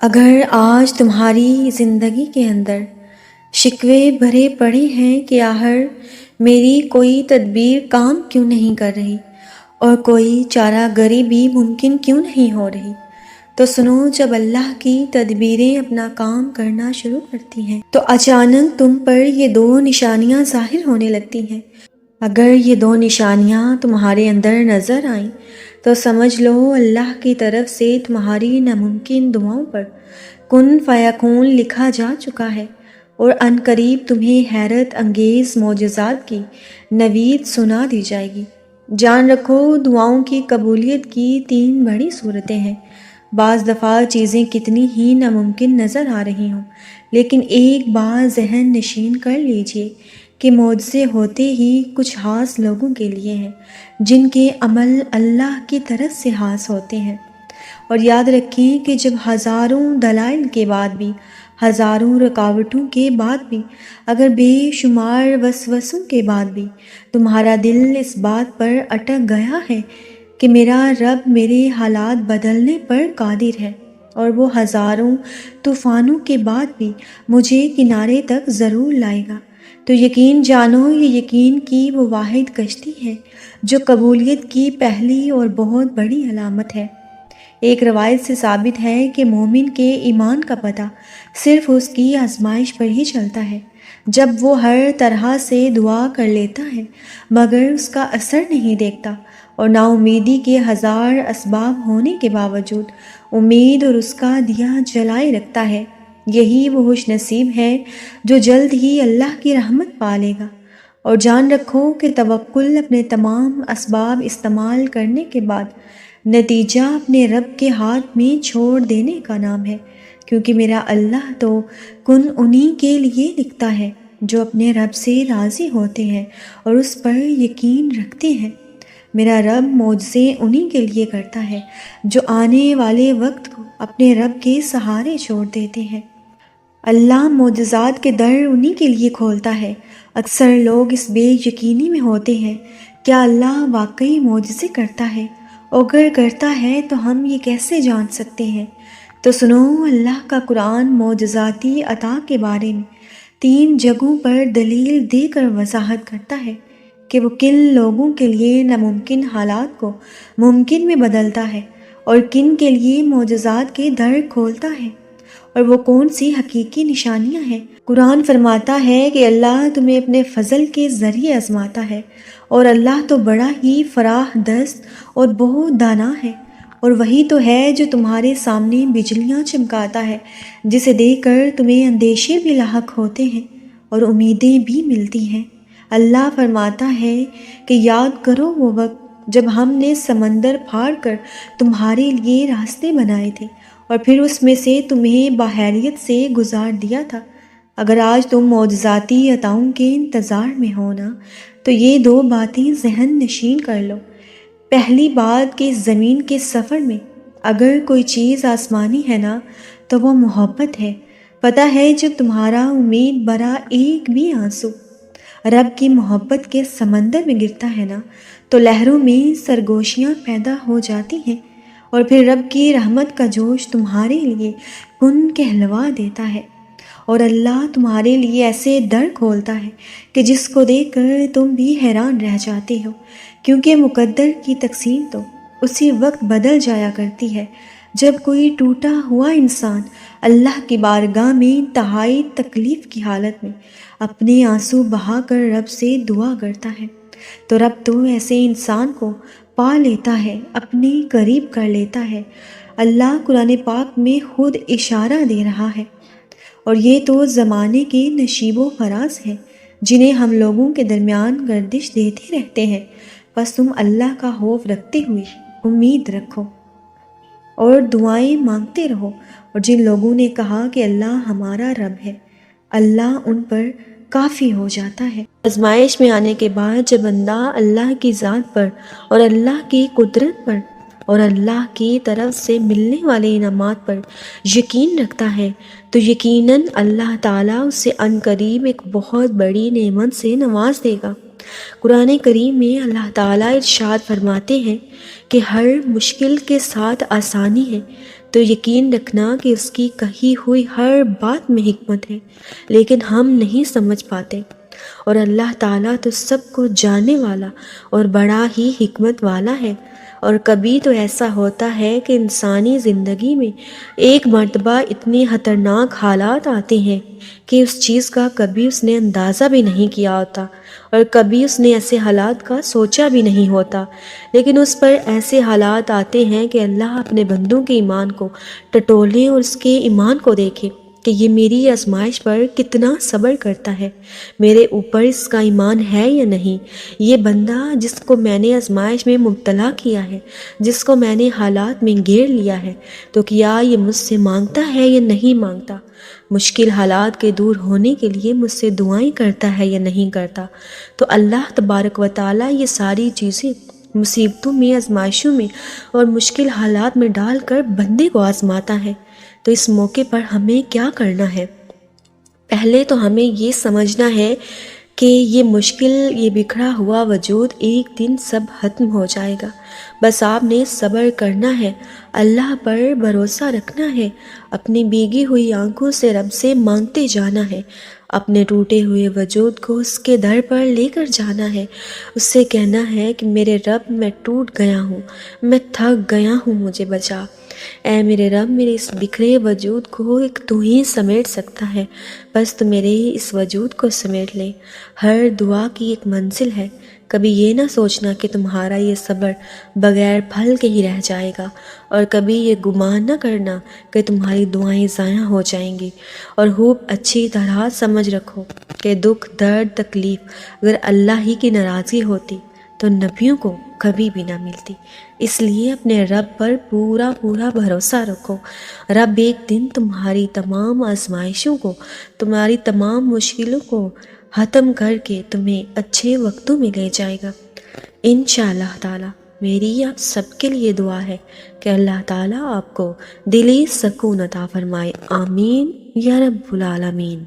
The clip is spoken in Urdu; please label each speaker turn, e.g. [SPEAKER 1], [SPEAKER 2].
[SPEAKER 1] اگر آج تمہاری زندگی کے اندر شکوے بھرے پڑے ہیں کہ آخر میری کوئی تدبیر کام کیوں نہیں کر رہی اور کوئی چارہ گری بھی ممکن کیوں نہیں ہو رہی، تو سنو، جب اللہ کی تدبیریں اپنا کام کرنا شروع کرتی ہیں تو اچانک تم پر یہ دو نشانیاں ظاہر ہونے لگتی ہیں۔ اگر یہ دو نشانیاں تمہارے اندر نظر آئیں تو سمجھ لو اللہ کی طرف سے تمہاری ناممکن دعاؤں پر کن فیکون لکھا جا چکا ہے، اور عنقریب تمہیں حیرت انگیز معجزات کی نوید سنا دی جائے گی۔ جان رکھو، دعاؤں کی قبولیت کی تین بڑی صورتیں ہیں۔ بعض دفعہ چیزیں کتنی ہی ناممکن نظر آ رہی ہوں، لیکن ایک بار ذہن نشین کر لیجئے کہ معجزے ہوتے ہی کچھ خاص لوگوں کے لیے ہیں جن کے عمل اللہ کی طرف سے خاص ہوتے ہیں۔ اور یاد رکھیں کہ جب ہزاروں دلائل کے بعد بھی، ہزاروں رکاوٹوں کے بعد بھی، اگر بے شمار وسوسوں کے بعد بھی تمہارا دل اس بات پر اٹک گیا ہے کہ میرا رب میرے حالات بدلنے پر قادر ہے اور وہ ہزاروں طوفانوں کے بعد بھی مجھے کنارے تک ضرور لائے گا، تو یقین جانو یہ یقین کی وہ واحد کشتی ہے جو قبولیت کی پہلی اور بہت بڑی علامت ہے۔ ایک روایت سے ثابت ہے کہ مومن کے ایمان کا پتہ صرف اس کی آزمائش پر ہی چلتا ہے۔ جب وہ ہر طرح سے دعا کر لیتا ہے مگر اس کا اثر نہیں دیکھتا، اور نا امیدی کے ہزار اسباب ہونے کے باوجود امید اور اس کا دیا جلائے رکھتا ہے، یہی وہ خوش نصیب ہے جو جلد ہی اللہ کی رحمت پا لے گا۔ اور جان رکھو کہ توکل اپنے تمام اسباب استعمال کرنے کے بعد نتیجہ اپنے رب کے ہاتھ میں چھوڑ دینے کا نام ہے، کیونکہ میرا اللہ تو کن انہی کے لیے لکھتا ہے جو اپنے رب سے راضی ہوتے ہیں اور اس پر یقین رکھتے ہیں۔ میرا رب معجزے انہی کے لیے کرتا ہے جو آنے والے وقت کو اپنے رب کے سہارے چھوڑ دیتے ہیں۔ اللہ معجزات کے در انہی کے لیے کھولتا ہے۔ اکثر لوگ اس بے یقینی میں ہوتے ہیں، کیا اللہ واقعی معجزے کرتا ہے؟ اگر کرتا ہے تو ہم یہ کیسے جان سکتے ہیں؟ تو سنو، اللہ کا قرآن معجزاتی عطا کے بارے میں تین جگہوں پر دلیل دے کر وضاحت کرتا ہے کہ وہ کن لوگوں کے لیے ناممکن حالات کو ممکن میں بدلتا ہے اور کن کے لیے معجزات کے در کھولتا ہے، اور وہ کون سی حقیقی نشانیاں ہیں۔ قرآن فرماتا ہے کہ اللہ تمہیں اپنے فضل کے ذریعے آزماتا ہے، اور اللہ تو بڑا ہی فراخ دست اور بہت دانا ہے، اور وہی تو ہے جو تمہارے سامنے بجلیاں چمکاتا ہے، جسے دیکھ کر تمہیں اندیشے بھی لاحق ہوتے ہیں اور امیدیں بھی ملتی ہیں۔ اللہ فرماتا ہے کہ یاد کرو وہ وقت جب ہم نے سمندر پھاڑ کر تمہارے لیے راستے بنائے تھے اور پھر اس میں سے تمہیں بحیریت سے گزار دیا تھا۔ اگر آج تم معجزاتی عطاؤں کے انتظار میں ہونا تو یہ دو باتیں ذہن نشین کر لو۔ پہلی بات کہ زمین کے سفر میں اگر کوئی چیز آسمانی ہے نا تو وہ محبت ہے۔ پتہ ہے جب تمہارا امید برا ایک بھی آنسو رب کی محبت کے سمندر میں گرتا ہے نا تو لہروں میں سرگوشیاں پیدا ہو جاتی ہیں، اور پھر رب کی رحمت کا جوش تمہارے لیے کن کہلوا دیتا ہے، اور اللہ تمہارے لیے ایسے در کھولتا ہے کہ جس کو دیکھ کر تم بھی حیران رہ جاتے ہو، کیونکہ مقدر کی تقسیم تو اسی وقت بدل جایا کرتی ہے جب کوئی ٹوٹا ہوا انسان اللہ کی بارگاہ میں انتہائی تکلیف کی حالت میں اپنے آنسو بہا کر رب سے دعا کرتا ہے، تو رب تو ایسے انسان کو پا لیتا ہے، اپنے قریب کر لیتا ہے۔ اللہ قرآن پاک میں خود اشارہ دے رہا ہے، اور یہ تو زمانے کے نشیب و فراز ہیں جنہیں ہم لوگوں کے درمیان گردش دیتے رہتے ہیں، بس تم اللہ کا خوف رکھتے ہوئے امید رکھو اور دعائیں مانگتے رہو۔ اور جن لوگوں نے کہا کہ اللہ ہمارا رب ہے، اللہ ان پر کافی ہو جاتا ہے۔ آزمائش میں آنے کے بعد جب بندہ اللہ کی ذات پر اور اللہ کی قدرت پر اور اللہ کی طرف سے ملنے والے انعامات پر یقین رکھتا ہے تو یقیناً اللہ تعالیٰ اسے عنقریب ایک بہت بڑی نعمت سے نواز دے گا۔ قرآن کریم میں اللہ تعالیٰ ارشاد فرماتے ہیں کہ ہر مشکل کے ساتھ آسانی ہے، تو یقین رکھنا کہ اس کی کہی ہوئی ہر بات میں حکمت ہے، لیکن ہم نہیں سمجھ پاتے۔ اور اللہ تعالیٰ تو سب کو جاننے والا اور بڑا ہی حکمت والا ہے۔ اور کبھی تو ایسا ہوتا ہے کہ انسانی زندگی میں ایک مرتبہ اتنے خطرناک حالات آتے ہیں کہ اس چیز کا کبھی اس نے اندازہ بھی نہیں کیا ہوتا، اور کبھی اس نے ایسے حالات کا سوچا بھی نہیں ہوتا، لیکن اس پر ایسے حالات آتے ہیں کہ اللہ اپنے بندوں کے ایمان کو ٹٹولے اور اس کے ایمان کو دیکھے کہ یہ میری آزمائش پر کتنا صبر کرتا ہے، میرے اوپر اس کا ایمان ہے یا نہیں۔ یہ بندہ جس کو میں نے آزمائش میں مبتلا کیا ہے، جس کو میں نے حالات میں گھیر لیا ہے، تو کیا یہ مجھ سے مانگتا ہے یا نہیں مانگتا؟ مشکل حالات کے دور ہونے کے لیے مجھ سے دعائیں کرتا ہے یا نہیں کرتا؟ تو اللہ تبارک و تعالیٰ یہ ساری چیزیں مصیبتوں میں، آزمائشوں میں اور مشکل حالات میں ڈال کر بندے کو آزماتا ہے۔ تو اس موقع پر ہمیں کیا کرنا ہے؟ پہلے تو ہمیں یہ سمجھنا ہے کہ یہ مشکل، یہ بکھرا ہوا وجود ایک دن سب ختم ہو جائے گا۔ بس آپ نے صبر کرنا ہے، اللہ پر بھروسہ رکھنا ہے، اپنی بھیگی ہوئی آنکھوں سے رب سے مانگتے جانا ہے، اپنے ٹوٹے ہوئے وجود کو اس کے در پر لے کر جانا ہے، اس سے کہنا ہے کہ میرے رب میں ٹوٹ گیا ہوں، میں تھک گیا ہوں، مجھے بچا۔ اے میرے رب، میرے اس بکھرے وجود کو ایک تو ہی سمیٹ سکتا ہے، بس تو میرے اس وجود کو سمیٹ لے۔ ہر دعا کی ایک منزل ہے، کبھی یہ نہ سوچنا کہ تمہارا یہ صبر بغیر پھل کے ہی رہ جائے گا، اور کبھی یہ گمان نہ کرنا کہ تمہاری دعائیں ضائع ہو جائیں گی۔ اور خوب اچھی طرح سمجھ رکھو کہ دکھ، درد، تکلیف اگر اللہ ہی کی ناراضگی ہوتی تو نبیوں کو کبھی بھی نہ ملتی۔ اس لیے اپنے رب پر پورا بھروسہ رکھو۔ رب ایک دن تمہاری تمام آزمائشوں کو، تمہاری تمام مشکلوں کو ختم کر کے تمہیں اچھے وقتوں میں لے جائے گا انشاءاللہ تعالی۔ میری آپ سب کے لیے دعا ہے کہ اللہ تعالیٰ آپ کو دلی سکون عطا فرمائے، آمین یا رب العالمین۔